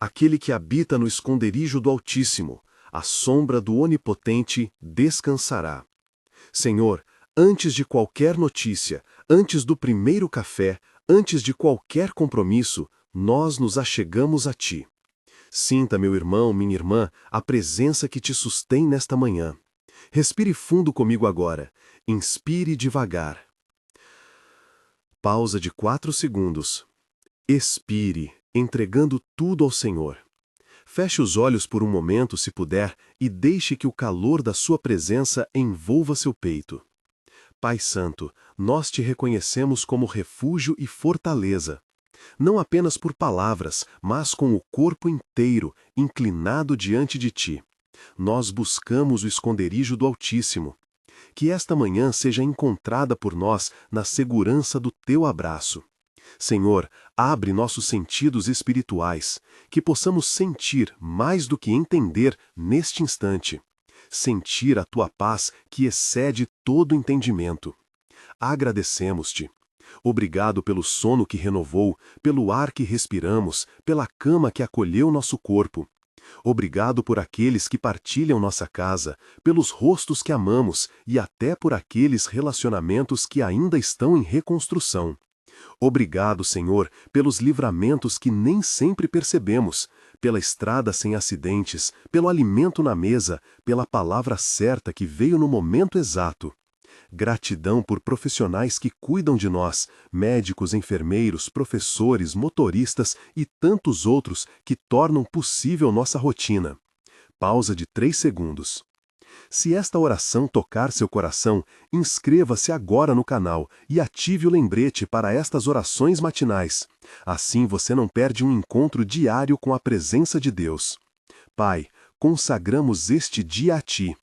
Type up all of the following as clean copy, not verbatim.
Aquele que habita no esconderijo do Altíssimo, à sombra do Onipotente descansará. Senhor, antes de qualquer notícia, antes do primeiro café, antes de qualquer compromisso, nós nos achegamos a Ti. Sinta, meu irmão, minha irmã, a presença que te sustém nesta manhã. Respire fundo comigo agora. Inspire devagar. Pausa de 4 segundos. Expire, entregando tudo ao Senhor. Feche os olhos por um momento, se puder, e deixe que o calor da sua presença envolva seu peito. Pai Santo, nós te reconhecemos como refúgio e fortaleza. Não apenas por palavras, mas com o corpo inteiro, inclinado diante de ti. Nós buscamos o esconderijo do Altíssimo. Que esta manhã seja encontrada por nós na segurança do teu abraço. Senhor, abre nossos sentidos espirituais, que possamos sentir mais do que entender neste instante. Sentir a tua paz que excede todo entendimento. Agradecemos-te. Obrigado pelo sono que renovou, pelo ar que respiramos, pela cama que acolheu nosso corpo. Obrigado por aqueles que partilham nossa casa, pelos rostos que amamos e até por aqueles relacionamentos que ainda estão em reconstrução. Obrigado, Senhor, pelos livramentos que nem sempre percebemos, pela estrada sem acidentes, pelo alimento na mesa, pela palavra certa que veio no momento exato. Gratidão por profissionais que cuidam de nós, médicos, enfermeiros, professores, motoristas e tantos outros que tornam possível nossa rotina. Pausa de 3 segundos. Se esta oração tocar seu coração, inscreva-se agora no canal e ative o lembrete para estas orações matinais. Assim você não perde um encontro diário com a presença de Deus. Pai, consagramos este dia a Ti.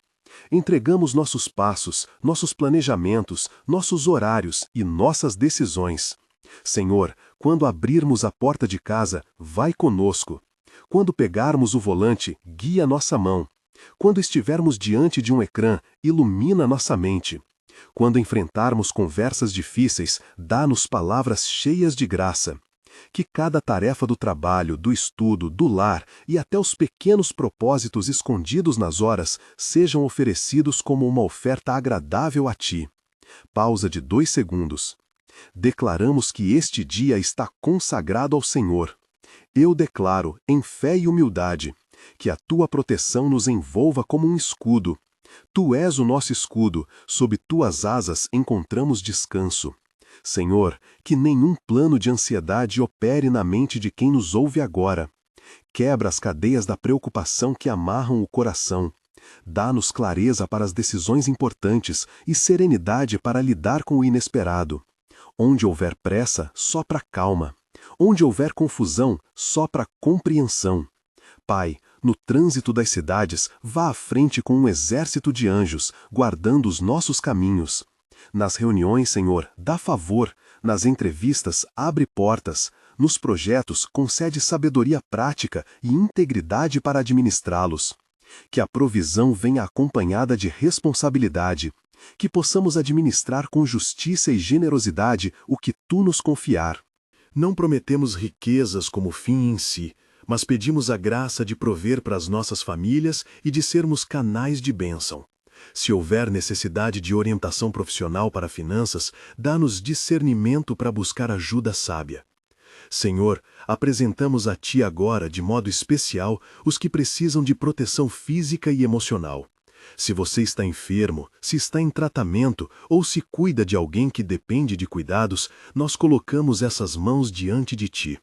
Entregamos nossos passos, nossos planejamentos, nossos horários e nossas decisões. Senhor, quando abrirmos a porta de casa, vai conosco. Quando pegarmos o volante, guia nossa mão. Quando estivermos diante de um ecrã, ilumina nossa mente. Quando enfrentarmos conversas difíceis, dá-nos palavras cheias de graça. Que cada tarefa do trabalho, do estudo, do lar e até os pequenos propósitos escondidos nas horas sejam oferecidos como uma oferta agradável a Ti. Pausa de 2 segundos. Declaramos que este dia está consagrado ao Senhor. Eu declaro, em fé e humildade, que a Tua proteção nos envolva como um escudo. Tu és o nosso escudo, sob Tuas asas encontramos descanso. Senhor, que nenhum plano de ansiedade opere na mente de quem nos ouve agora. Quebra as cadeias da preocupação que amarram o coração. Dá-nos clareza para as decisões importantes e serenidade para lidar com o inesperado. Onde houver pressa, sopra calma. Onde houver confusão, sopra compreensão. Pai, no trânsito das cidades, vá à frente com um exército de anjos, guardando os nossos caminhos. Nas reuniões, Senhor, dá favor. Nas entrevistas, abre portas. Nos projetos, concede sabedoria prática e integridade para administrá-los. Que a provisão venha acompanhada de responsabilidade. Que possamos administrar com justiça e generosidade o que Tu nos confiar. Não prometemos riquezas como fim em si, mas pedimos a graça de prover para as nossas famílias e de sermos canais de bênção. Se houver necessidade de orientação profissional para finanças, dá-nos discernimento para buscar ajuda sábia. Senhor, apresentamos a Ti agora, de modo especial, os que precisam de proteção física e emocional. Se você está enfermo, se está em tratamento ou se cuida de alguém que depende de cuidados, nós colocamos essas mãos diante de Ti.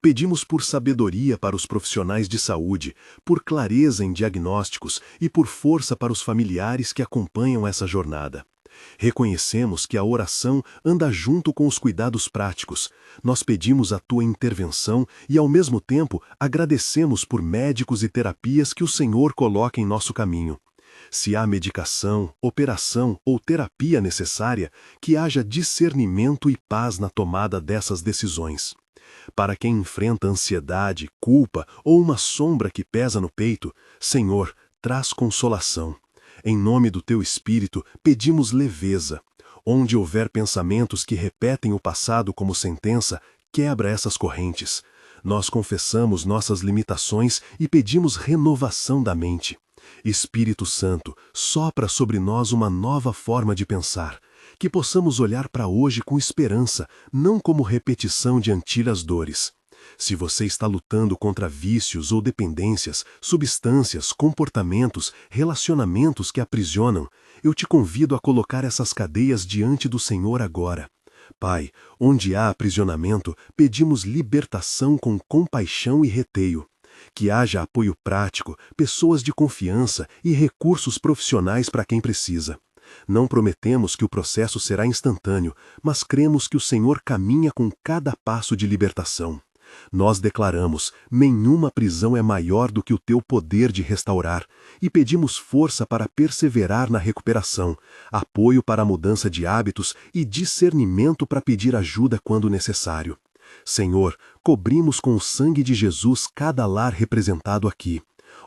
Pedimos por sabedoria para os profissionais de saúde, por clareza em diagnósticos e por força para os familiares que acompanham essa jornada. Reconhecemos que a oração anda junto com os cuidados práticos. Nós pedimos a Tua intervenção e, ao mesmo tempo, agradecemos por médicos e terapias que o Senhor coloca em nosso caminho. Se há medicação, operação ou terapia necessária, que haja discernimento e paz na tomada dessas decisões. Para quem enfrenta ansiedade, culpa ou uma sombra que pesa no peito, Senhor, traz consolação. Em nome do Teu Espírito, pedimos leveza. Onde houver pensamentos que repetem o passado como sentença, quebra essas correntes. Nós confessamos nossas limitações e pedimos renovação da mente. Espírito Santo, sopra sobre nós uma nova forma de pensar, que possamos olhar para hoje com esperança, não como repetição de antigas dores. Se você está lutando contra vícios ou dependências, substâncias, comportamentos, relacionamentos que aprisionam, eu te convido a colocar essas cadeias diante do Senhor agora. Pai, onde há aprisionamento, pedimos libertação com compaixão e reteio. Que haja apoio prático, pessoas de confiança e recursos profissionais para quem precisa. Não prometemos que o processo será instantâneo, mas cremos que o Senhor caminha com cada passo de libertação. Nós declaramos: nenhuma prisão é maior do que o teu poder de restaurar, e pedimos força para perseverar na recuperação, apoio para a mudança de hábitos e discernimento para pedir ajuda quando necessário. Senhor, cobrimos com o sangue de Jesus cada lar representado aqui.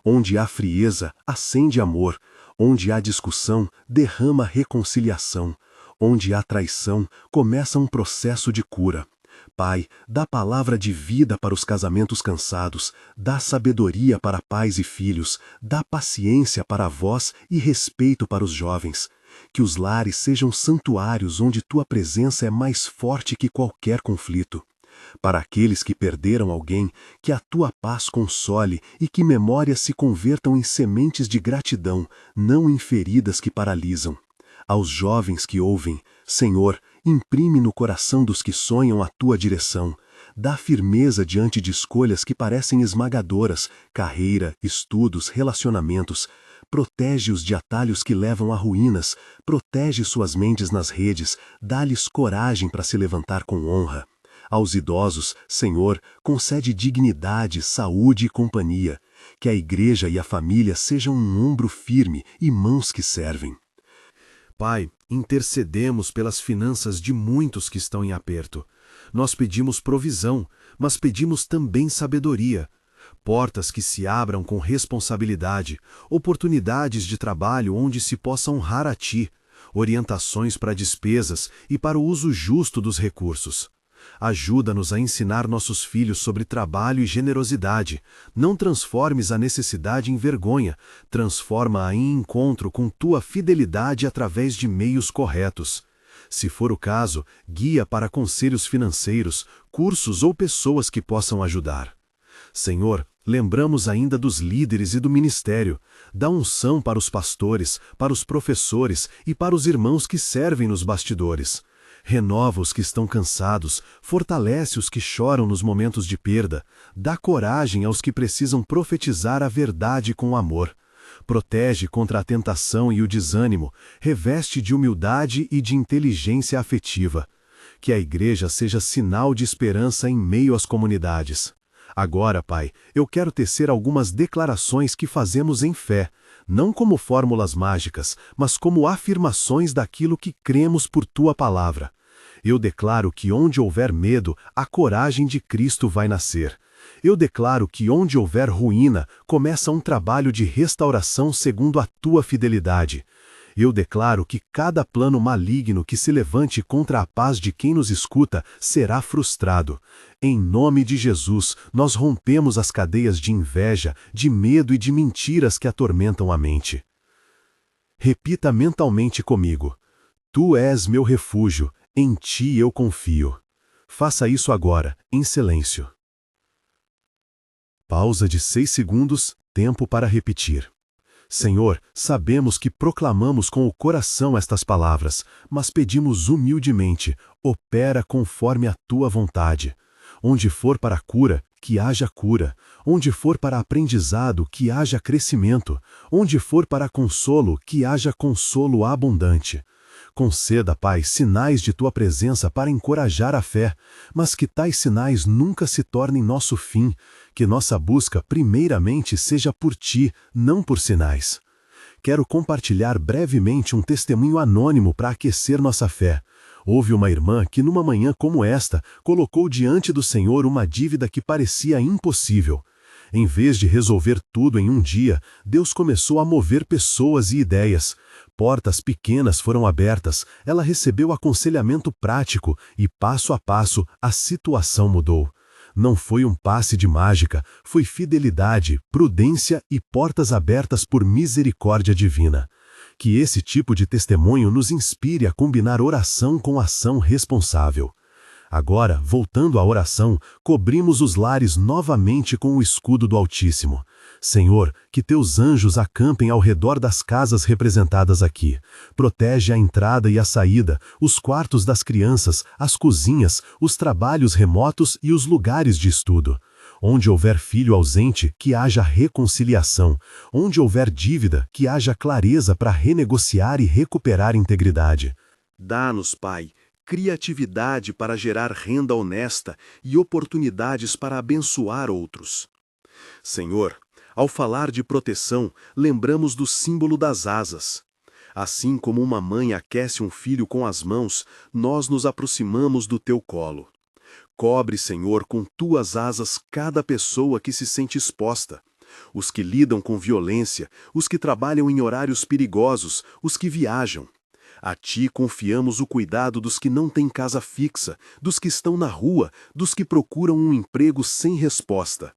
Onde há frieza, acende amor. Onde há discussão, derrama reconciliação. Onde há traição, começa um processo de cura. Pai, dá palavra de vida para os casamentos cansados, dá sabedoria para pais e filhos, dá paciência para avós e respeito para os jovens. Que os lares sejam santuários onde tua presença é mais forte que qualquer conflito. Para aqueles que perderam alguém, que a tua paz console e que memórias se convertam em sementes de gratidão, não em feridas que paralisam. Aos jovens que ouvem, Senhor, imprime no coração dos que sonham a tua direção. Dá firmeza diante de escolhas que parecem esmagadoras, carreira, estudos, relacionamentos. Protege-os de atalhos que levam a ruínas, protege suas mentes nas redes, dá-lhes coragem para se levantar com honra. Aos idosos, Senhor, concede dignidade, saúde e companhia. Que a igreja e a família sejam um ombro firme e mãos que servem. Pai, intercedemos pelas finanças de muitos que estão em aperto. Nós pedimos provisão, mas pedimos também sabedoria. Portas que se abram com responsabilidade, oportunidades de trabalho onde se possa honrar a Ti, orientações para despesas e para o uso justo dos recursos. Ajuda-nos a ensinar nossos filhos sobre trabalho e generosidade. Não transformes a necessidade em vergonha, transforma-a em encontro com tua fidelidade através de meios corretos. Se for o caso, guia para conselhos financeiros, cursos ou pessoas que possam ajudar. Senhor, lembramos ainda dos líderes e do ministério. Dá unção para os pastores, para os professores e para os irmãos que servem nos bastidores. Renova os que estão cansados, fortalece os que choram nos momentos de perda, dá coragem aos que precisam profetizar a verdade com amor. Protege contra a tentação e o desânimo, reveste de humildade e de inteligência afetiva. Que a igreja seja sinal de esperança em meio às comunidades. Agora, Pai, eu quero tecer algumas declarações que fazemos em fé, não como fórmulas mágicas, mas como afirmações daquilo que cremos por Tua palavra. Eu declaro que onde houver medo, a coragem de Cristo vai nascer. Eu declaro que onde houver ruína, começa um trabalho de restauração segundo a Tua fidelidade. Eu declaro que cada plano maligno que se levante contra a paz de quem nos escuta será frustrado. Em nome de Jesus, nós rompemos as cadeias de inveja, de medo e de mentiras que atormentam a mente. Repita mentalmente comigo: Tu és meu refúgio, em Ti eu confio. Faça isso agora, em silêncio. Pausa de 6 segundos, tempo para repetir. Senhor, sabemos que proclamamos com o coração estas palavras, mas pedimos humildemente, opera conforme a Tua vontade. Onde for para a cura, que haja cura. Onde for para aprendizado, que haja crescimento. Onde for para consolo, que haja consolo abundante. Conceda, Pai, sinais de Tua presença para encorajar a fé, mas que tais sinais nunca se tornem nosso fim, que nossa busca primeiramente seja por Ti, não por sinais. Quero compartilhar brevemente um testemunho anônimo para aquecer nossa fé. Houve uma irmã que numa manhã como esta, colocou diante do Senhor uma dívida que parecia impossível. Em vez de resolver tudo em um dia, Deus começou a mover pessoas e ideias. Portas pequenas foram abertas, ela recebeu aconselhamento prático e, passo a passo, a situação mudou. Não foi um passe de mágica, foi fidelidade, prudência e portas abertas por misericórdia divina. Que esse tipo de testemunho nos inspire a combinar oração com ação responsável. Agora, voltando à oração, cobrimos os lares novamente com o escudo do Altíssimo. Senhor, que teus anjos acampem ao redor das casas representadas aqui. Protege a entrada e a saída, os quartos das crianças, as cozinhas, os trabalhos remotos e os lugares de estudo. Onde houver filho ausente, que haja reconciliação. Onde houver dívida, que haja clareza para renegociar e recuperar integridade. Dá-nos, Pai, criatividade para gerar renda honesta e oportunidades para abençoar outros. Senhor, ao falar de proteção, lembramos do símbolo das asas. Assim como uma mãe aquece um filho com as mãos, nós nos aproximamos do teu colo. Cobre, Senhor, com tuas asas cada pessoa que se sente exposta. Os que lidam com violência, os que trabalham em horários perigosos, os que viajam. A ti confiamos o cuidado dos que não têm casa fixa, dos que estão na rua, dos que procuram um emprego sem resposta.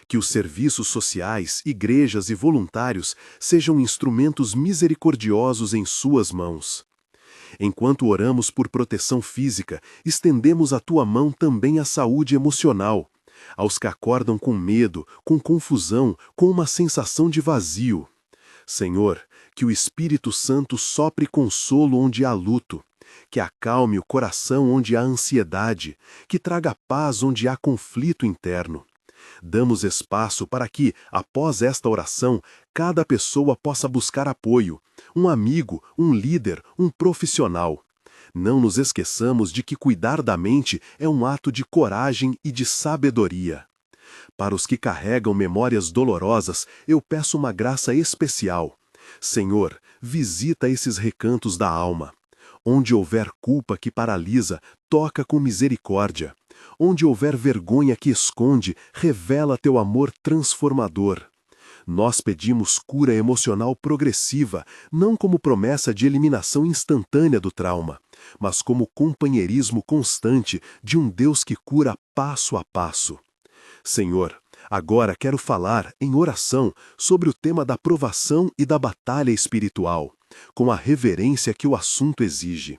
Que os serviços sociais, igrejas e voluntários sejam instrumentos misericordiosos em suas mãos. Enquanto oramos por proteção física, estendemos a tua mão também à saúde emocional, aos que acordam com medo, com confusão, com uma sensação de vazio. Senhor, que o Espírito Santo sopre consolo onde há luto, que acalme o coração onde há ansiedade, que traga paz onde há conflito interno. Damos espaço para que, após esta oração, cada pessoa possa buscar apoio, um amigo, um líder, um profissional. Não nos esqueçamos de que cuidar da mente é um ato de coragem e de sabedoria. Para os que carregam memórias dolorosas, eu peço uma graça especial. Senhor, visita esses recantos da alma. Onde houver culpa que paralisa, toca com misericórdia. Onde houver vergonha que esconde, revela teu amor transformador. Nós pedimos cura emocional progressiva, não como promessa de eliminação instantânea do trauma, mas como companheirismo constante de um Deus que cura passo a passo. Senhor, agora quero falar, em oração, sobre o tema da provação e da batalha espiritual, com a reverência que o assunto exige.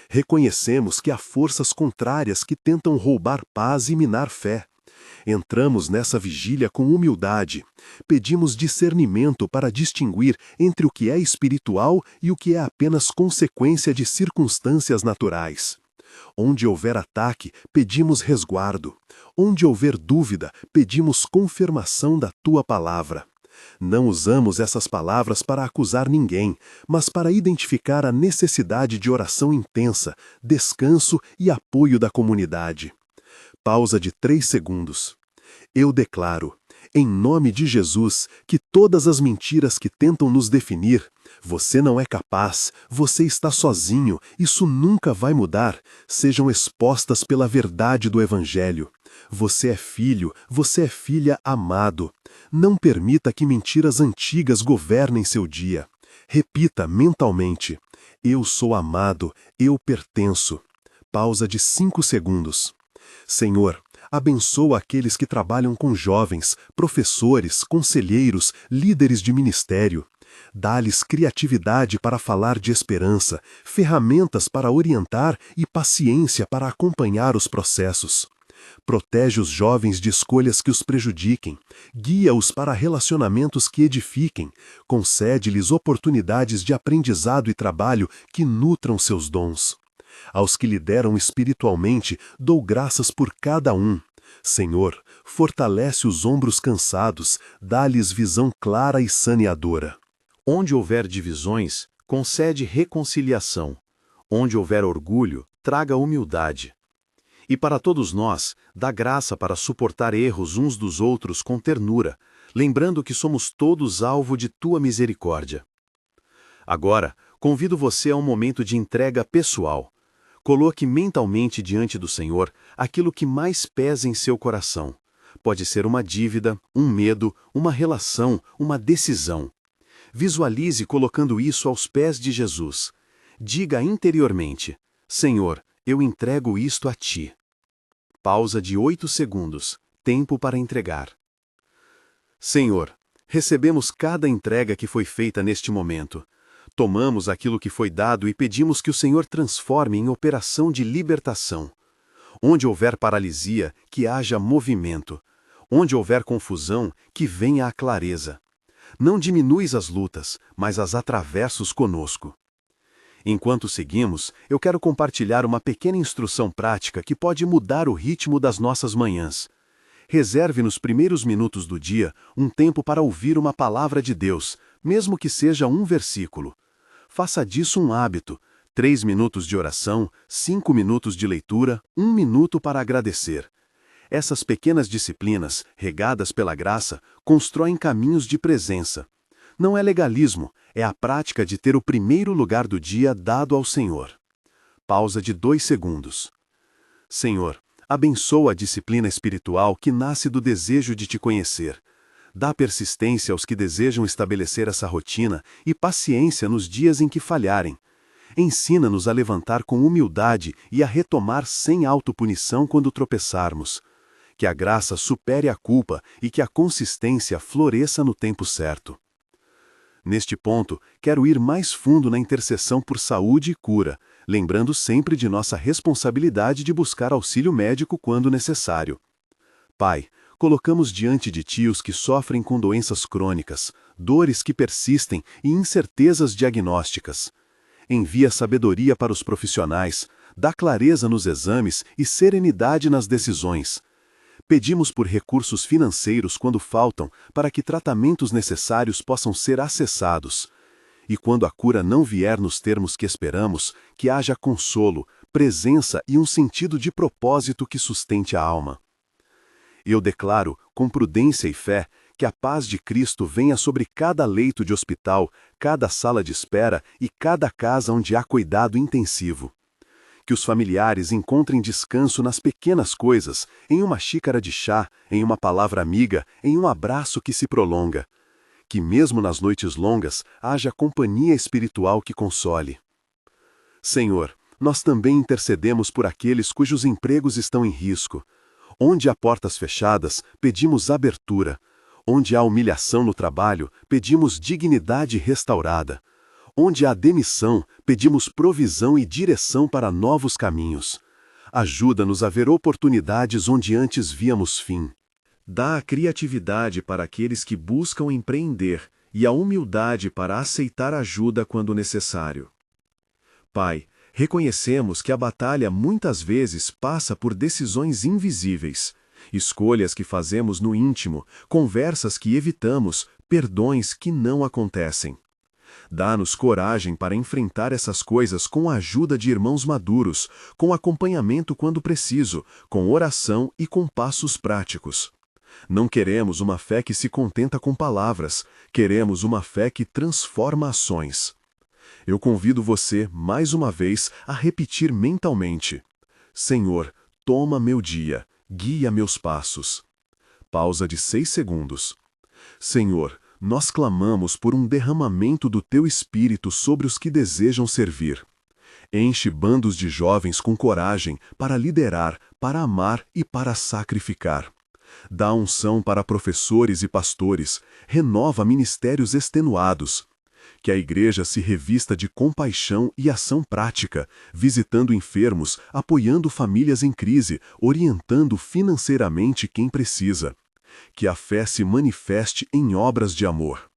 Reconhecemos que há forças contrárias que tentam roubar paz e minar fé. Entramos nessa vigília com humildade. Pedimos discernimento para distinguir entre o que é espiritual e o que é apenas consequência de circunstâncias naturais. Onde houver ataque, pedimos resguardo. Onde houver dúvida, pedimos confirmação da tua palavra. Não usamos essas palavras para acusar ninguém, mas para identificar a necessidade de oração intensa, descanso e apoio da comunidade. Pausa de 3 segundos. Eu declaro, em nome de Jesus, que todas as mentiras que tentam nos definir, você não é capaz, você está sozinho, isso nunca vai mudar, sejam expostas pela verdade do Evangelho. Você é filho, você é filha amado. Não permita que mentiras antigas governem seu dia. Repita mentalmente, eu sou amado, eu pertenço. Pausa de 5 segundos. Senhor, abençoa aqueles que trabalham com jovens, professores, conselheiros, líderes de ministério. Dá-lhes criatividade para falar de esperança, ferramentas para orientar e paciência para acompanhar os processos. Protege os jovens de escolhas que os prejudiquem, guia-os para relacionamentos que edifiquem, concede-lhes oportunidades de aprendizado e trabalho que nutram seus dons. Aos que lideram espiritualmente, dou graças por cada um. Senhor, fortalece os ombros cansados, dá-lhes visão clara e saneadora. Onde houver divisões, concede reconciliação. Onde houver orgulho, traga humildade. E para todos nós, dá graça para suportar erros uns dos outros com ternura, lembrando que somos todos alvo de tua misericórdia. Agora, convido você a um momento de entrega pessoal. Coloque mentalmente diante do Senhor aquilo que mais pesa em seu coração. Pode ser uma dívida, um medo, uma relação, uma decisão. Visualize colocando isso aos pés de Jesus. Diga interiormente, Senhor, eu entrego isto a Ti. Pausa de 8 segundos. Tempo para entregar. Senhor, recebemos cada entrega que foi feita neste momento. Tomamos aquilo que foi dado e pedimos que o Senhor transforme em operação de libertação. Onde houver paralisia, que haja movimento. Onde houver confusão, que venha a clareza. Não diminuis as lutas, mas as atravessos conosco. Enquanto seguimos, eu quero compartilhar uma pequena instrução prática que pode mudar o ritmo das nossas manhãs. Reserve nos primeiros minutos do dia um tempo para ouvir uma palavra de Deus, mesmo que seja um versículo. Faça disso um hábito. 3 minutos de oração, 5 minutos de leitura, 1 minuto para agradecer. Essas pequenas disciplinas, regadas pela graça, constroem caminhos de presença. Não é legalismo, é a prática de ter o primeiro lugar do dia dado ao Senhor. Pausa de 2 segundos. Senhor, abençoa a disciplina espiritual que nasce do desejo de te conhecer. Dá persistência aos que desejam estabelecer essa rotina e paciência nos dias em que falharem. Ensina-nos a levantar com humildade e a retomar sem autopunição quando tropeçarmos. Que a graça supere a culpa e que a consistência floresça no tempo certo. Neste ponto, quero ir mais fundo na intercessão por saúde e cura, lembrando sempre de nossa responsabilidade de buscar auxílio médico quando necessário. Pai, colocamos diante de Ti os que sofrem com doenças crônicas, dores que persistem e incertezas diagnósticas. Envia sabedoria para os profissionais, dá clareza nos exames e serenidade nas decisões. Pedimos por recursos financeiros quando faltam, para que tratamentos necessários possam ser acessados. E quando a cura não vier nos termos que esperamos, que haja consolo, presença e um sentido de propósito que sustente a alma. Eu declaro, com prudência e fé, que a paz de Cristo venha sobre cada leito de hospital, cada sala de espera e cada casa onde há cuidado intensivo. Que os familiares encontrem descanso nas pequenas coisas, em uma xícara de chá, em uma palavra amiga, em um abraço que se prolonga. Que mesmo nas noites longas haja companhia espiritual que console. Senhor, nós também intercedemos por aqueles cujos empregos estão em risco. Onde há portas fechadas, pedimos abertura. Onde há humilhação no trabalho, pedimos dignidade restaurada. Onde há demissão, pedimos provisão e direção para novos caminhos. Ajuda-nos a ver oportunidades onde antes víamos fim. Dá a criatividade para aqueles que buscam empreender e a humildade para aceitar ajuda quando necessário. Pai, reconhecemos que a batalha muitas vezes passa por decisões invisíveis. Escolhas que fazemos no íntimo, conversas que evitamos, perdões que não acontecem. Dá-nos coragem para enfrentar essas coisas com a ajuda de irmãos maduros, com acompanhamento quando preciso, com oração e com passos práticos. Não queremos uma fé que se contenta com palavras, queremos uma fé que transforma ações. Eu convido você, mais uma vez, a repetir mentalmente: Senhor, toma meu dia. Guia meus passos. Pausa de 6 segundos. Senhor, nós clamamos por um derramamento do Teu Espírito sobre os que desejam servir. Enche bandos de jovens com coragem para liderar, para amar e para sacrificar. Dá unção para professores e pastores, renova ministérios extenuados. Que a igreja se revista de compaixão e ação prática, visitando enfermos, apoiando famílias em crise, orientando financeiramente quem precisa. Que a fé se manifeste em obras de amor.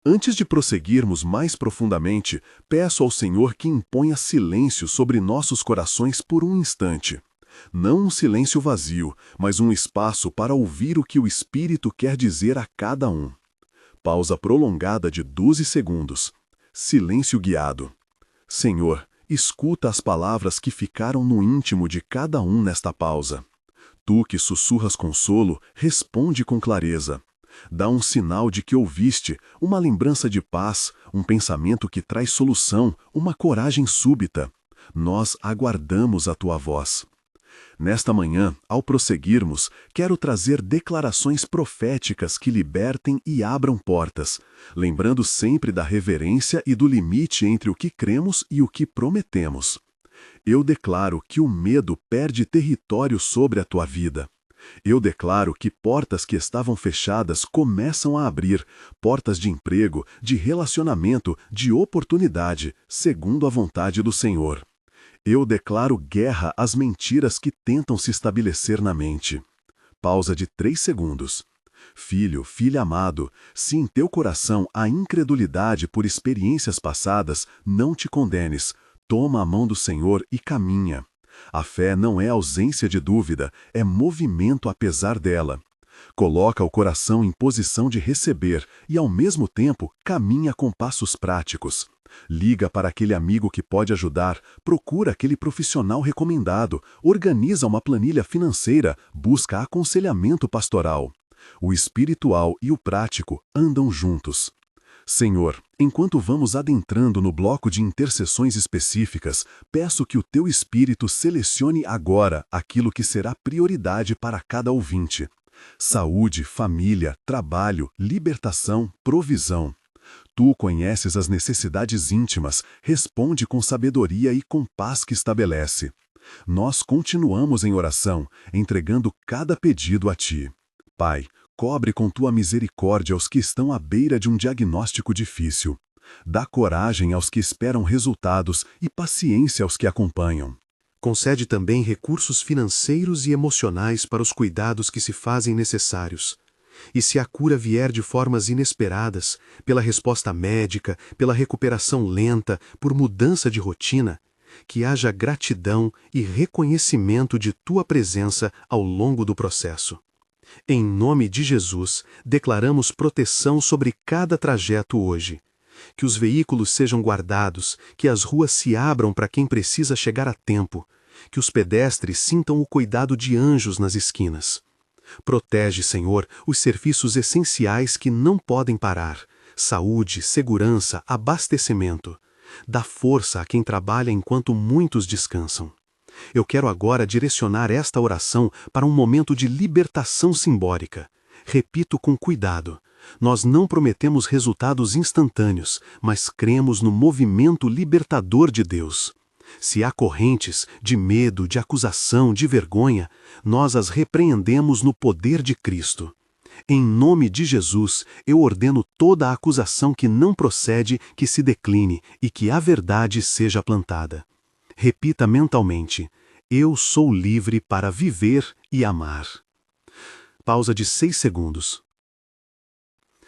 Antes de prosseguirmos mais profundamente, peço ao Senhor que imponha silêncio sobre nossos corações por um instante. Não um silêncio vazio, mas um espaço para ouvir o que o Espírito quer dizer a cada um. Pausa prolongada de 12 segundos. Silêncio guiado. Senhor, escuta as palavras que ficaram no íntimo de cada um nesta pausa. Tu que sussurras consolo, responde com clareza. Dá um sinal de que ouviste, uma lembrança de paz, um pensamento que traz solução, uma coragem súbita. Nós aguardamos a tua voz. Nesta manhã, ao prosseguirmos, quero trazer declarações proféticas que libertem e abram portas, lembrando sempre da reverência e do limite entre o que cremos e o que prometemos. Eu declaro que o medo perde território sobre a tua vida. Eu declaro que portas que estavam fechadas começam a abrir, portas de emprego, de relacionamento, de oportunidade, segundo a vontade do Senhor. Eu declaro guerra às mentiras que tentam se estabelecer na mente. Pausa de 3 segundos. Filho, filha amado, se em teu coração há incredulidade por experiências passadas, não te condenes. Toma a mão do Senhor e caminha. A fé não é ausência de dúvida, é movimento apesar dela. Coloca o coração em posição de receber e, ao mesmo tempo, caminha com passos práticos. Liga para aquele amigo que pode ajudar, procura aquele profissional recomendado, organiza uma planilha financeira, busca aconselhamento pastoral. O espiritual e o prático andam juntos. Senhor, enquanto vamos adentrando no bloco de intercessões específicas, peço que o Teu Espírito selecione agora aquilo que será prioridade para cada ouvinte. Saúde, família, trabalho, libertação, provisão. Tu conheces as necessidades íntimas, responde com sabedoria e com paz que estabelece. Nós continuamos em oração, entregando cada pedido a Ti. Pai, cobre com Tua misericórdia os que estão à beira de um diagnóstico difícil. Dá coragem aos que esperam resultados e paciência aos que acompanham. Concede também recursos financeiros e emocionais para os cuidados que se fazem necessários. E se a cura vier de formas inesperadas, pela resposta médica, pela recuperação lenta, por mudança de rotina, que haja gratidão e reconhecimento de Tua presença ao longo do processo. Em nome de Jesus, declaramos proteção sobre cada trajeto hoje. Que os veículos sejam guardados, que as ruas se abram para quem precisa chegar a tempo, que os pedestres sintam o cuidado de anjos nas esquinas. Protege, Senhor, os serviços essenciais que não podem parar: saúde, segurança, abastecimento. Dá força a quem trabalha enquanto muitos descansam. Eu quero agora direcionar esta oração para um momento de libertação simbólica. Repito com cuidado. Nós não prometemos resultados instantâneos, mas cremos no movimento libertador de Deus. Se há correntes de medo, de acusação, de vergonha, nós as repreendemos no poder de Cristo. Em nome de Jesus, eu ordeno toda a acusação que não procede que se decline e que a verdade seja plantada. Repita mentalmente: eu sou livre para viver e amar. Pausa de 6 segundos.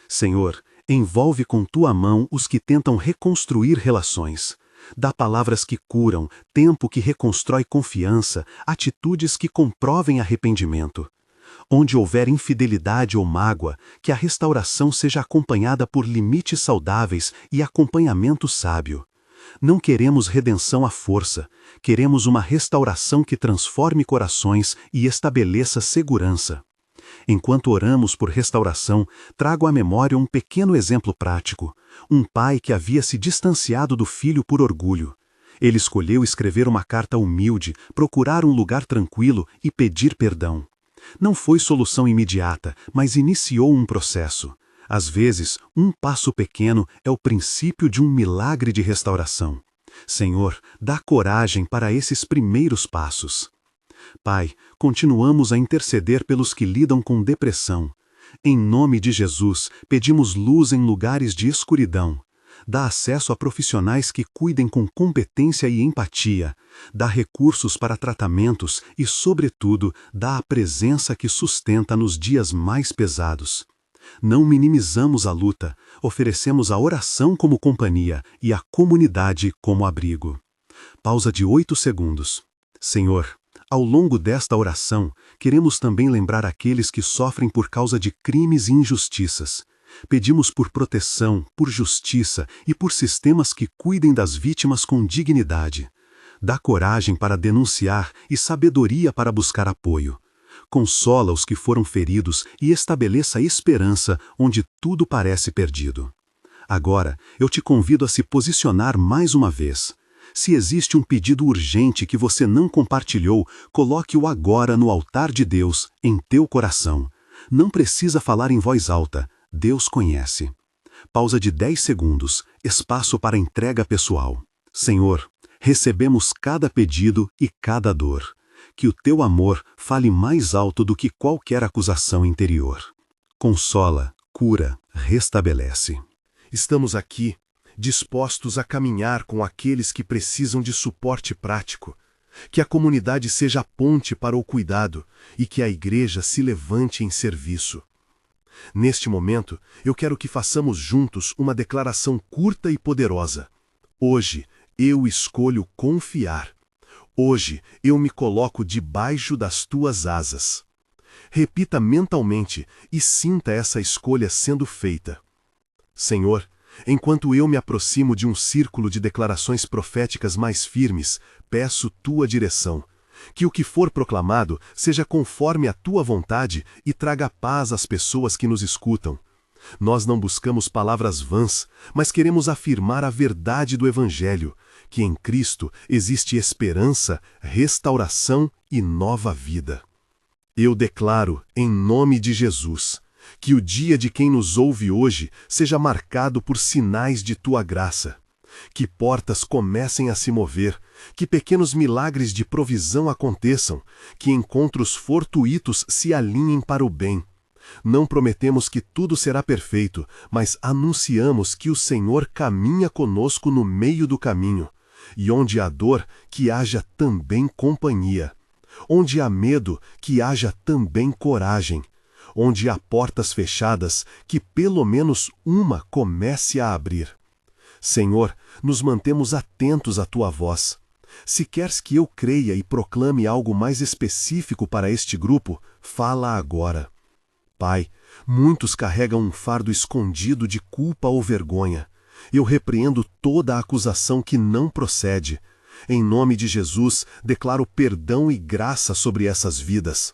Senhor, envolve com Tua mão os que tentam reconstruir relações. Dá palavras que curam, tempo que reconstrói confiança, atitudes que comprovem arrependimento. Onde houver infidelidade ou mágoa, que a restauração seja acompanhada por limites saudáveis e acompanhamento sábio. Não queremos redenção à força, queremos uma restauração que transforme corações e estabeleça segurança. Enquanto oramos por restauração, trago à memória um pequeno exemplo prático. Um pai que havia se distanciado do filho por orgulho. Ele escolheu escrever uma carta humilde, procurar um lugar tranquilo e pedir perdão. Não foi solução imediata, mas iniciou um processo. Às vezes, um passo pequeno é o princípio de um milagre de restauração. Senhor, dá coragem para esses primeiros passos. Pai, continuamos a interceder pelos que lidam com depressão. Em nome de Jesus, pedimos luz em lugares de escuridão. Dá acesso a profissionais que cuidem com competência e empatia. Dá recursos para tratamentos e, sobretudo, dá a presença que sustenta nos dias mais pesados. Não minimizamos a luta, oferecemos a oração como companhia e a comunidade como abrigo. Pausa de 8 segundos. Senhor, ao longo desta oração, queremos também lembrar aqueles que sofrem por causa de crimes e injustiças. Pedimos por proteção, por justiça e por sistemas que cuidem das vítimas com dignidade. Dá coragem para denunciar e sabedoria para buscar apoio. Consola os que foram feridos e estabeleça esperança onde tudo parece perdido. Agora, eu te convido a se posicionar mais uma vez. Se existe um pedido urgente que você não compartilhou, coloque-o agora no altar de Deus, em teu coração. Não precisa falar em voz alta, Deus conhece. Pausa de 10 segundos, espaço para entrega pessoal. Senhor, Recebemos cada pedido e cada dor. Que o teu amor fale mais alto do que qualquer acusação interior. Consola, cura, restabelece. Estamos aqui, dispostos a caminhar com aqueles que precisam de suporte prático. Que a comunidade seja a ponte para o cuidado e que a igreja se levante em serviço. Neste momento, eu quero que façamos juntos uma declaração curta e poderosa. Hoje, eu escolho confiar. Hoje, eu me coloco debaixo das tuas asas. Repita mentalmente e sinta essa escolha sendo feita. Senhor, enquanto eu me aproximo de um círculo de declarações proféticas mais firmes, peço tua direção. Que o que for proclamado seja conforme a tua vontade e traga paz às pessoas que nos escutam. Nós não buscamos palavras vãs, mas queremos afirmar a verdade do Evangelho, que em Cristo existe esperança, restauração e nova vida. Eu declaro, em nome de Jesus, que o dia de quem nos ouve hoje seja marcado por sinais de tua graça. Que portas comecem a se mover, que pequenos milagres de provisão aconteçam, que encontros fortuitos se alinhem para o bem. Não prometemos que tudo será perfeito, mas anunciamos que o Senhor caminha conosco no meio do caminho, e onde há dor, que haja também companhia. Onde há medo, que haja também coragem. Onde há portas fechadas, que pelo menos uma comece a abrir. Senhor, nos mantemos atentos à tua voz. Se queres que eu creia e proclame algo mais específico para este grupo, fala agora. Pai, muitos carregam um fardo escondido de culpa ou vergonha. Eu repreendo toda a acusação que não procede. Em nome de Jesus, declaro perdão e graça sobre essas vidas.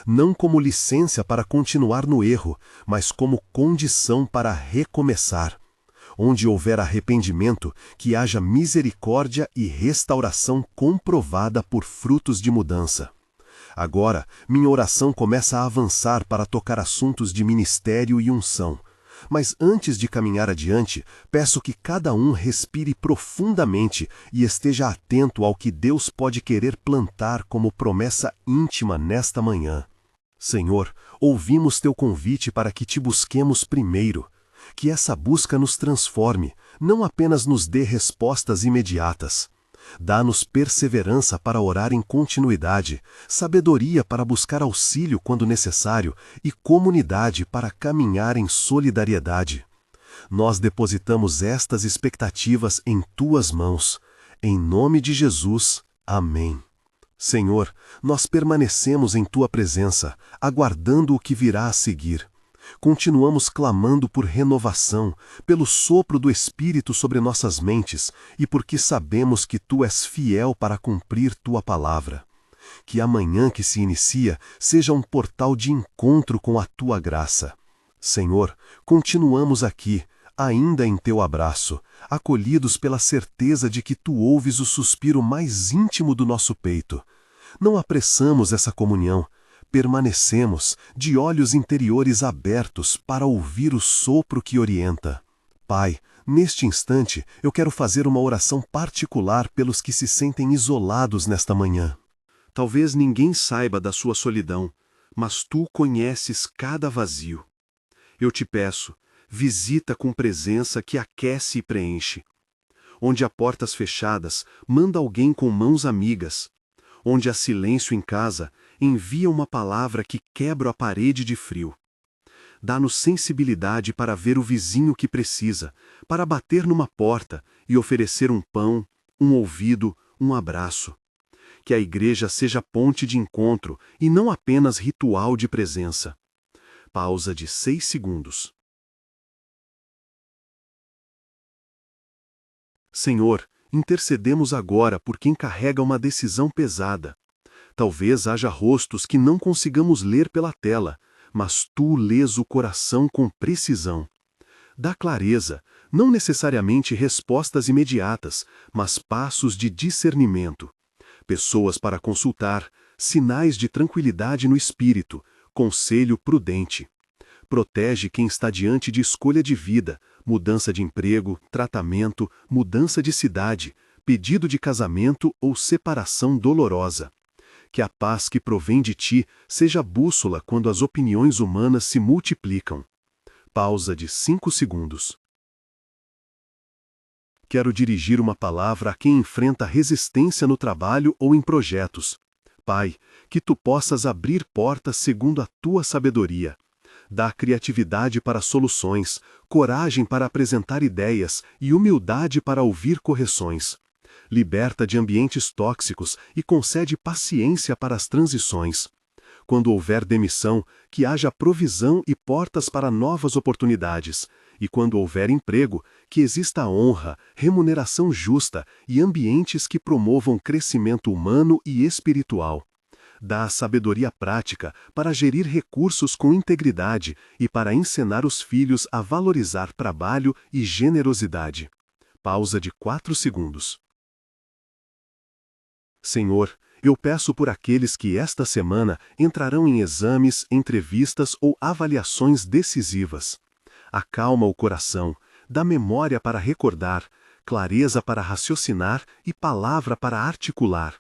Não como licença para continuar no erro, mas como condição para recomeçar. Onde houver arrependimento, que haja misericórdia e restauração comprovada por frutos de mudança. Agora, minha oração começa a avançar para tocar assuntos de ministério e unção. Mas antes de caminhar adiante, peço que cada um respire profundamente e esteja atento ao que Deus pode querer plantar como promessa íntima nesta manhã. Senhor, ouvimos teu convite para que te busquemos primeiro. Que essa busca nos transforme, não apenas nos dê respostas imediatas. Dá-nos perseverança para orar em continuidade, sabedoria para buscar auxílio quando necessário e comunidade para caminhar em solidariedade. Nós depositamos estas expectativas em tuas mãos. Em nome de Jesus. Amém. Senhor, nós permanecemos em tua presença, aguardando o que virá a seguir. Continuamos clamando por renovação, pelo sopro do Espírito sobre nossas mentes e porque sabemos que tu és fiel para cumprir tua palavra. Que amanhã que se inicia seja um portal de encontro com a tua graça. Senhor, continuamos aqui, ainda em teu abraço, acolhidos pela certeza de que tu ouves o suspiro mais íntimo do nosso peito. Não apressamos essa comunhão. Permanecemos, de olhos interiores abertos, para ouvir o sopro que orienta. Pai, neste instante, eu quero fazer uma oração particular pelos que se sentem isolados nesta manhã. Talvez ninguém saiba da sua solidão, mas tu conheces cada vazio. Eu te peço, visita com presença que aquece e preenche. Onde há portas fechadas, manda alguém com mãos amigas. Onde há silêncio em casa, envia uma palavra que quebra a parede de frio. Dá-nos sensibilidade para ver o vizinho que precisa, para bater numa porta e oferecer um pão, um ouvido, um abraço. Que a igreja seja ponte de encontro e não apenas ritual de presença. Pausa de 6 segundos. Senhor, intercedemos agora por quem carrega uma decisão pesada. Talvez haja rostos que não consigamos ler pela tela, mas tu lês o coração com precisão. Dá clareza, não necessariamente respostas imediatas, mas passos de discernimento. Pessoas para consultar, sinais de tranquilidade no espírito, conselho prudente. Protege quem está diante de escolha de vida, mudança de emprego, tratamento, mudança de cidade, pedido de casamento ou separação dolorosa. Que a paz que provém de ti seja bússola quando as opiniões humanas se multiplicam. Pausa de 5 segundos. Quero dirigir uma palavra a quem enfrenta resistência no trabalho ou em projetos. Pai, que tu possas abrir portas segundo a tua sabedoria. Dá criatividade para soluções, coragem para apresentar ideias e humildade para ouvir correções. Liberta de ambientes tóxicos e concede paciência para as transições. Quando houver demissão, que haja provisão e portas para novas oportunidades. E quando houver emprego, que exista honra, remuneração justa e ambientes que promovam crescimento humano e espiritual. Dá a sabedoria prática para gerir recursos com integridade e para ensinar os filhos a valorizar trabalho e generosidade. Pausa de 4 segundos. Senhor, eu peço por aqueles que esta semana entrarão em exames, entrevistas ou avaliações decisivas. Acalma o coração, dá memória para recordar, clareza para raciocinar e palavra para articular.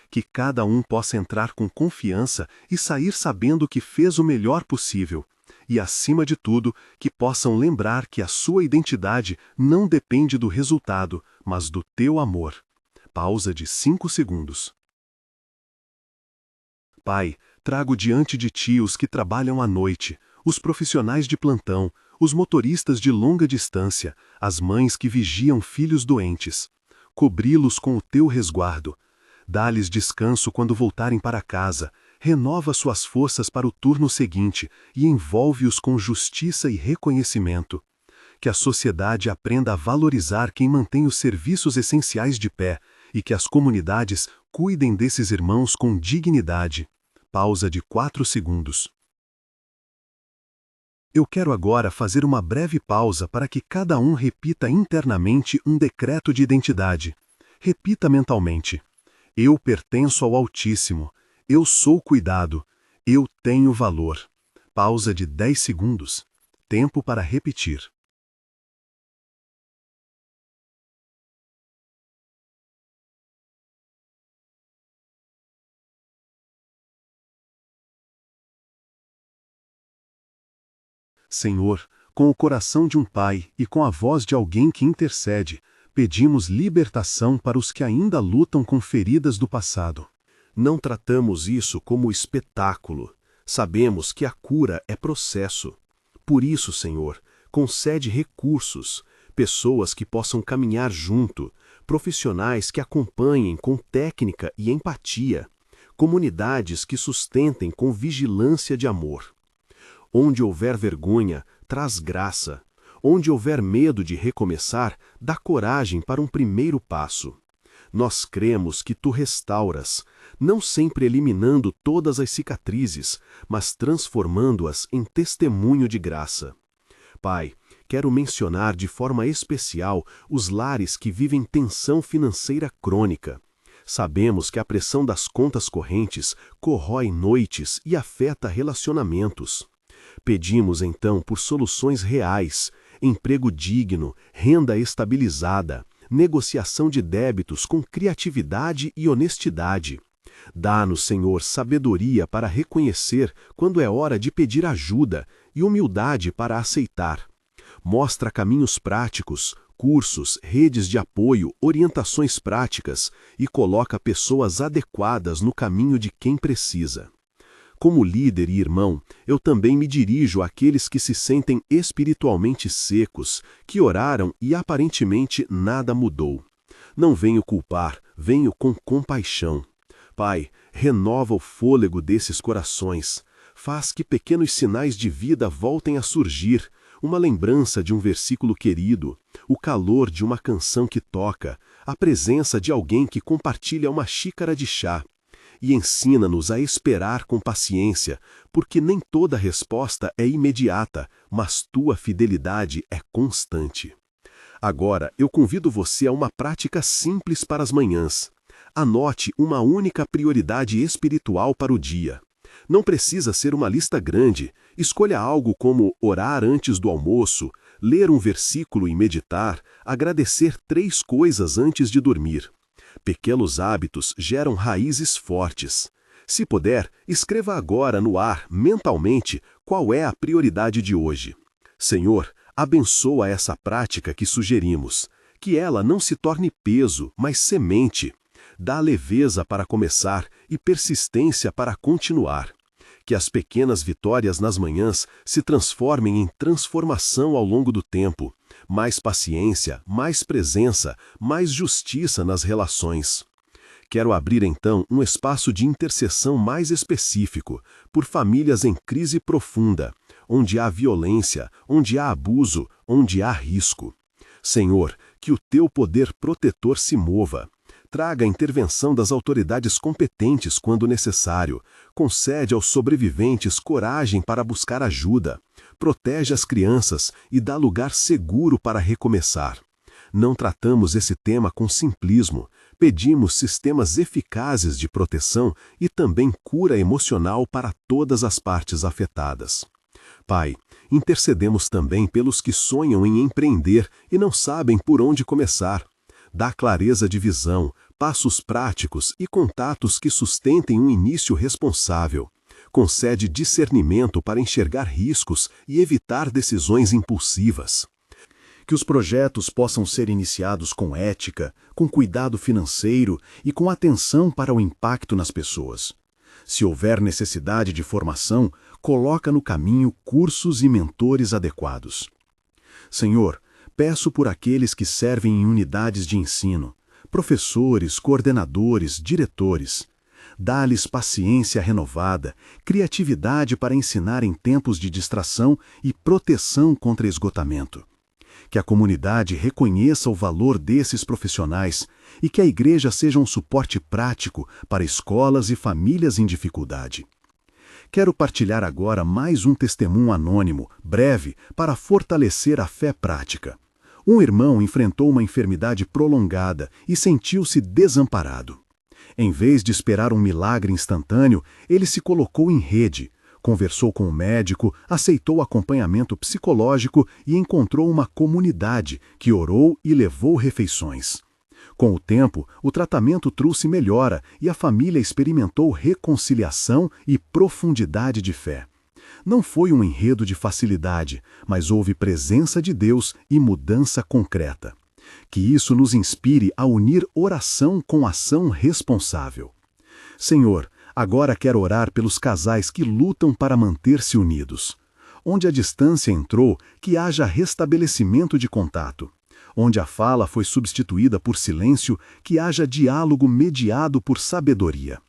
Que cada um possa entrar com confiança e sair sabendo que fez o melhor possível. E, acima de tudo, que possam lembrar que a sua identidade não depende do resultado, mas do teu amor. Pausa de 5 segundos. Pai, trago diante de ti os que trabalham à noite, os profissionais de plantão, os motoristas de longa distância, as mães que vigiam filhos doentes. Cobri-los com o teu resguardo. Dá-lhes descanso quando voltarem para casa, renova suas forças para o turno seguinte e envolve-os com justiça e reconhecimento. Que a sociedade aprenda a valorizar quem mantém os serviços essenciais de pé e que as comunidades cuidem desses irmãos com dignidade. Pausa de 4 segundos. Eu quero agora fazer uma breve pausa para que cada um repita internamente um decreto de identidade. Repita mentalmente. Eu pertenço ao Altíssimo. Eu sou cuidado. Eu tenho valor. Pausa de 10 segundos. Tempo para repetir. Senhor, com o coração de um pai e com a voz de alguém que intercede, pedimos libertação para os que ainda lutam com feridas do passado. Não tratamos isso como espetáculo. Sabemos que a cura é processo. Por isso, Senhor, concede recursos, pessoas que possam caminhar junto, profissionais que acompanhem com técnica e empatia, comunidades que sustentem com vigilância de amor. Onde houver vergonha, traz graça. Onde houver medo de recomeçar, dá coragem para um primeiro passo. Nós cremos que tu restauras, não sempre eliminando todas as cicatrizes, mas transformando-as em testemunho de graça. Pai, quero mencionar de forma especial os lares que vivem tensão financeira crônica. Sabemos que a pressão das contas correntes corrói noites e afeta relacionamentos. Pedimos então por soluções reais, emprego digno, renda estabilizada, negociação de débitos com criatividade e honestidade. Dá-nos, Senhor, sabedoria para reconhecer quando é hora de pedir ajuda e humildade para aceitar. Mostra caminhos práticos, cursos, redes de apoio, orientações práticas e coloca pessoas adequadas no caminho de quem precisa. Como líder e irmão, eu também me dirijo àqueles que se sentem espiritualmente secos, que oraram e aparentemente nada mudou. Não venho culpar, venho com compaixão. Pai, renova o fôlego desses corações. Faz que pequenos sinais de vida voltem a surgir, uma lembrança de um versículo querido, o calor de uma canção que toca, a presença de alguém que compartilha uma xícara de chá. E ensina-nos a esperar com paciência, porque nem toda resposta é imediata, mas tua fidelidade é constante. Agora, eu convido você a uma prática simples para as manhãs. Anote uma única prioridade espiritual para o dia. Não precisa ser uma lista grande. Escolha algo como orar antes do almoço, ler um versículo e meditar, agradecer 3 coisas antes de dormir. Pequenos hábitos geram raízes fortes. Se puder, escreva agora no ar, mentalmente, qual é a prioridade de hoje. Senhor, abençoa essa prática que sugerimos. Que ela não se torne peso, mas semente. Dá leveza para começar e persistência para continuar. Que as pequenas vitórias nas manhãs se transformem em transformação ao longo do tempo. Mais paciência, mais presença, mais justiça nas relações. Quero abrir então um espaço de intercessão mais específico, por famílias em crise profunda, onde há violência, onde há abuso, onde há risco. Senhor, que o teu poder protetor se mova. Traga a intervenção das autoridades competentes quando necessário. Concede aos sobreviventes coragem para buscar ajuda. Protege as crianças e dá lugar seguro para recomeçar. Não tratamos esse tema com simplismo. Pedimos sistemas eficazes de proteção e também cura emocional para todas as partes afetadas. Pai, intercedemos também pelos que sonham em empreender e não sabem por onde começar. Dá clareza de visão, passos práticos e contatos que sustentem um início responsável. Concede discernimento para enxergar riscos e evitar decisões impulsivas. Que os projetos possam ser iniciados com ética, com cuidado financeiro e com atenção para o impacto nas pessoas. Se houver necessidade de formação, coloca no caminho cursos e mentores adequados. Senhor, peço por aqueles que servem em unidades de ensino, professores, coordenadores, diretores. Dá-lhes paciência renovada, criatividade para ensinar em tempos de distração e proteção contra esgotamento. Que a comunidade reconheça o valor desses profissionais e que a igreja seja um suporte prático para escolas e famílias em dificuldade. Quero partilhar agora mais um testemunho anônimo, breve, para fortalecer a fé prática. Um irmão enfrentou uma enfermidade prolongada e sentiu-se desamparado. Em vez de esperar um milagre instantâneo, ele se colocou em rede, conversou com o médico, aceitou acompanhamento psicológico e encontrou uma comunidade que orou e levou refeições. Com o tempo, o tratamento trouxe melhora e a família experimentou reconciliação e profundidade de fé. Não foi um enredo de facilidade, mas houve presença de Deus e mudança concreta. Que isso nos inspire a unir oração com ação responsável. Senhor, agora quero orar pelos casais que lutam para manter-se unidos. Onde a distância entrou, que haja restabelecimento de contato. Onde a fala foi substituída por silêncio, que haja diálogo mediado por sabedoria.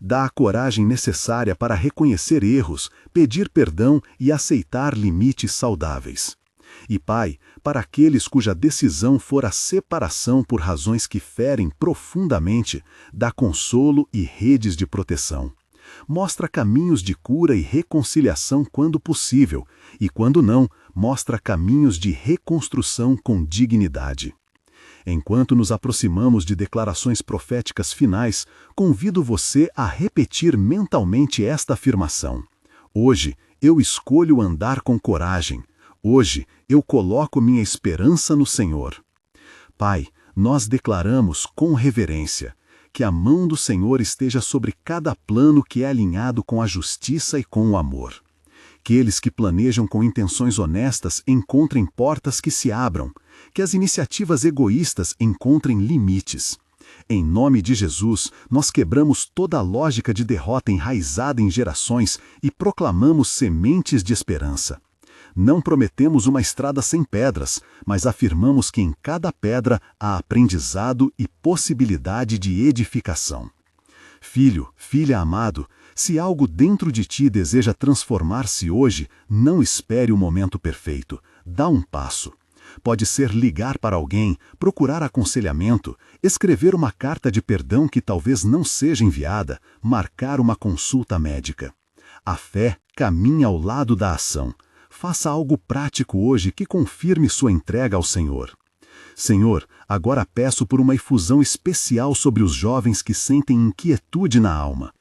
Dá a coragem necessária para reconhecer erros, pedir perdão e aceitar limites saudáveis. E, Pai, para aqueles cuja decisão for a separação por razões que ferem profundamente, dá consolo e redes de proteção. Mostra caminhos de cura e reconciliação quando possível, e quando não, mostra caminhos de reconstrução com dignidade. Enquanto nos aproximamos de declarações proféticas finais, convido você a repetir mentalmente esta afirmação. Hoje, eu escolho andar com coragem. Hoje, eu coloco minha esperança no Senhor. Pai, nós declaramos com reverência que a mão do Senhor esteja sobre cada plano que é alinhado com a justiça e com o amor. Que eles que planejam com intenções honestas encontrem portas que se abram, que as iniciativas egoístas encontrem limites. Em nome de Jesus, nós quebramos toda a lógica de derrota enraizada em gerações e proclamamos sementes de esperança. Não prometemos uma estrada sem pedras, mas afirmamos que em cada pedra há aprendizado e possibilidade de edificação. Filho, filha amado, se algo dentro de ti deseja transformar-se hoje, não espere o momento perfeito. Dá um passo. Pode ser ligar para alguém, procurar aconselhamento, escrever uma carta de perdão que talvez não seja enviada, marcar uma consulta médica. A fé caminha ao lado da ação. Faça algo prático hoje que confirme sua entrega ao Senhor. Senhor, agora peço por uma efusão especial sobre os jovens que sentem inquietude na alma.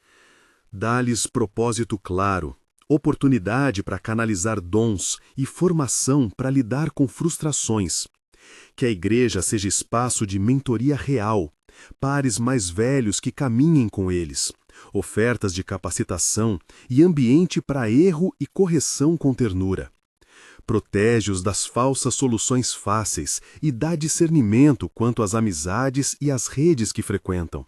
Dá-lhes propósito claro, oportunidade para canalizar dons e formação para lidar com frustrações. Que a igreja seja espaço de mentoria real, pares mais velhos que caminhem com eles, ofertas de capacitação e ambiente para erro e correção com ternura. Protege-os das falsas soluções fáceis e dá discernimento quanto às amizades e às redes que frequentam.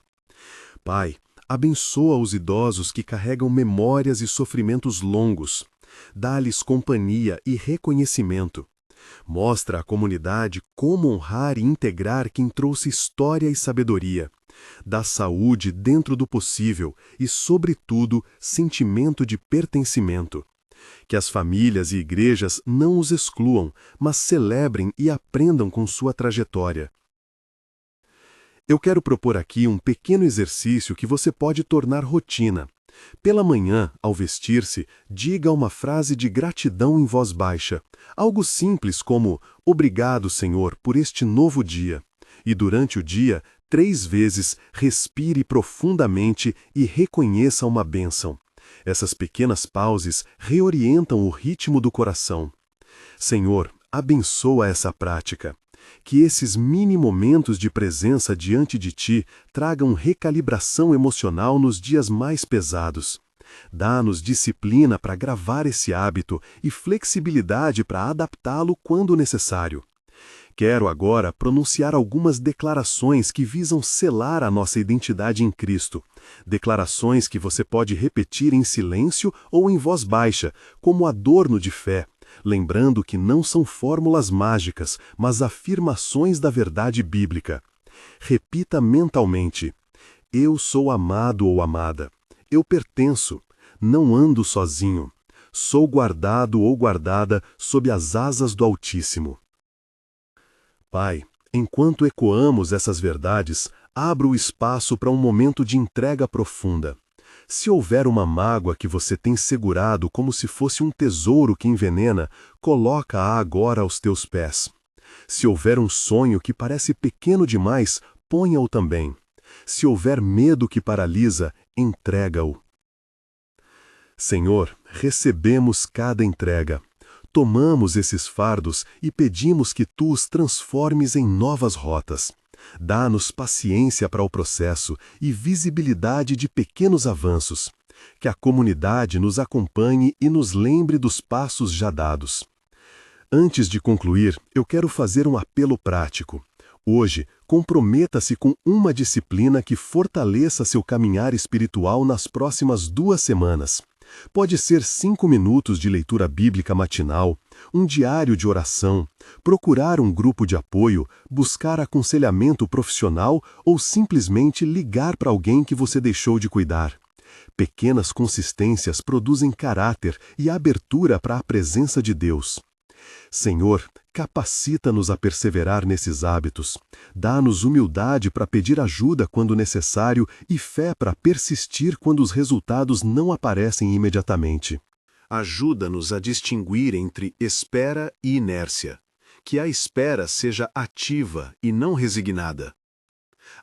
Pai, abençoa os idosos que carregam memórias e sofrimentos longos. Dá-lhes companhia e reconhecimento. Mostra à comunidade como honrar e integrar quem trouxe história e sabedoria. Dá saúde dentro do possível e, sobretudo, sentimento de pertencimento. Que as famílias e igrejas não os excluam, mas celebrem e aprendam com sua trajetória. Eu quero propor aqui um pequeno exercício que você pode tornar rotina. Pela manhã, ao vestir-se, diga uma frase de gratidão em voz baixa. Algo simples como, obrigado, Senhor, por este novo dia. E durante o dia, 3 vezes, respire profundamente e reconheça uma bênção. Essas pequenas pausas reorientam o ritmo do coração. Senhor, abençoa essa prática. Que esses mini momentos de presença diante de Ti tragam recalibração emocional nos dias mais pesados. Dá-nos disciplina para gravar esse hábito e flexibilidade para adaptá-lo quando necessário. Quero agora pronunciar algumas declarações que visam selar a nossa identidade em Cristo. Declarações que você pode repetir em silêncio ou em voz baixa, como adorno de fé, lembrando que não são fórmulas mágicas, mas afirmações da verdade bíblica. Repita mentalmente: eu sou amado ou amada. Eu pertenço. Não ando sozinho. Sou guardado ou guardada sob as asas do Altíssimo. Pai, enquanto ecoamos essas verdades, abra o espaço para um momento de entrega profunda. Se houver uma mágoa que você tem segurado como se fosse um tesouro que envenena, coloca-a agora aos teus pés. Se houver um sonho que parece pequeno demais, ponha-o também. Se houver medo que paralisa, entrega-o. Senhor, recebemos cada entrega. Tomamos esses fardos e pedimos que Tu os transformes em novas rotas. Dá-nos paciência para o processo e visibilidade de pequenos avanços. Que a comunidade nos acompanhe e nos lembre dos passos já dados. Antes de concluir, eu quero fazer um apelo prático. Hoje, comprometa-se com uma disciplina que fortaleça seu caminhar espiritual nas próximas 2 semanas. Pode ser 5 minutos de leitura bíblica matinal, um diário de oração, procurar um grupo de apoio, buscar aconselhamento profissional ou simplesmente ligar para alguém que você deixou de cuidar. Pequenas consistências produzem caráter e abertura para a presença de Deus. Senhor, capacita-nos a perseverar nesses hábitos. Dá-nos humildade para pedir ajuda quando necessário e fé para persistir quando os resultados não aparecem imediatamente. Ajuda-nos a distinguir entre espera e inércia. Que a espera seja ativa e não resignada.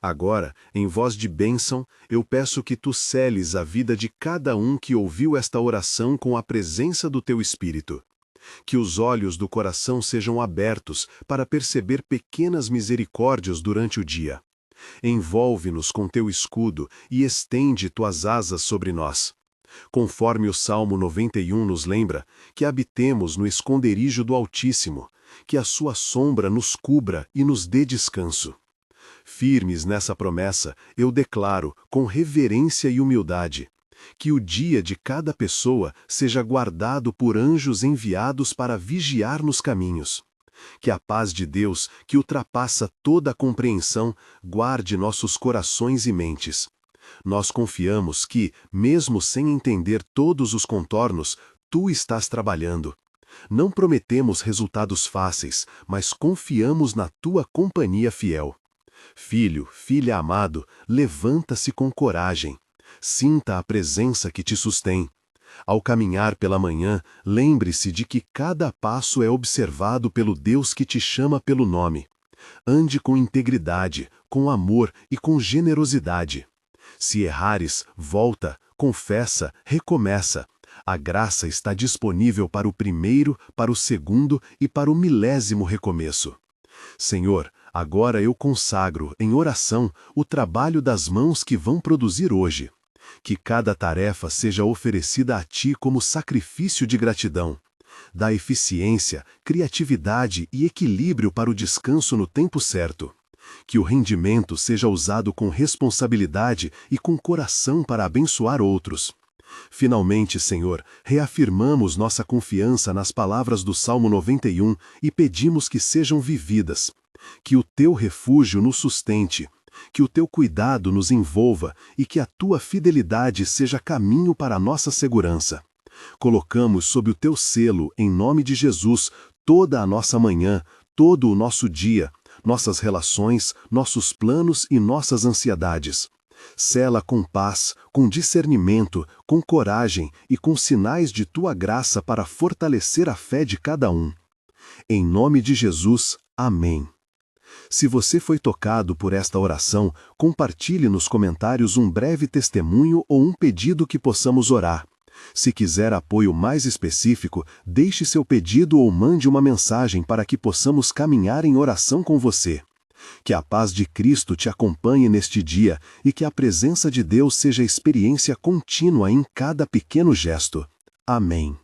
Agora, em voz de bênção, eu peço que Tu seles a vida de cada um que ouviu esta oração com a presença do Teu Espírito. Que os olhos do coração sejam abertos para perceber pequenas misericórdias durante o dia. Envolve-nos com Teu escudo e estende Tuas asas sobre nós. Conforme o Salmo 91 nos lembra, que habitemos no esconderijo do Altíssimo, que a Sua sombra nos cubra e nos dê descanso. Firmes nessa promessa, eu declaro, com reverência e humildade, que o dia de cada pessoa seja guardado por anjos enviados para vigiar nos caminhos. Que a paz de Deus, que ultrapassa toda a compreensão, guarde nossos corações e mentes. Nós confiamos que, mesmo sem entender todos os contornos, Tu estás trabalhando. Não prometemos resultados fáceis, mas confiamos na Tua companhia fiel. Filho, filha amado, levanta-se com coragem. Sinta a presença que te sustém. Ao caminhar pela manhã, lembre-se de que cada passo é observado pelo Deus que te chama pelo nome. Ande com integridade, com amor e com generosidade. Se errares, volta, confessa, recomeça. A graça está disponível para o primeiro, para o segundo e para o 1000º recomeço. Senhor, agora eu consagro, em oração, o trabalho das mãos que vão produzir hoje. Que cada tarefa seja oferecida a Ti como sacrifício de gratidão. Dá eficiência, criatividade e equilíbrio para o descanso no tempo certo. Que o rendimento seja usado com responsabilidade e com coração para abençoar outros. Finalmente, Senhor, reafirmamos nossa confiança nas palavras do Salmo 91 e pedimos que sejam vividas. Que o Teu refúgio nos sustente, que o Teu cuidado nos envolva e que a Tua fidelidade seja caminho para a nossa segurança. Colocamos sob o Teu selo, em nome de Jesus, toda a nossa manhã, todo o nosso dia, nossas relações, nossos planos e nossas ansiedades. Sela com paz, com discernimento, com coragem e com sinais de Tua graça para fortalecer a fé de cada um. Em nome de Jesus, amém. Se você foi tocado por esta oração, compartilhe nos comentários um breve testemunho ou um pedido que possamos orar. Se quiser apoio mais específico, deixe seu pedido ou mande uma mensagem para que possamos caminhar em oração com você. Que a paz de Cristo te acompanhe neste dia e que a presença de Deus seja experiência contínua em cada pequeno gesto. Amém.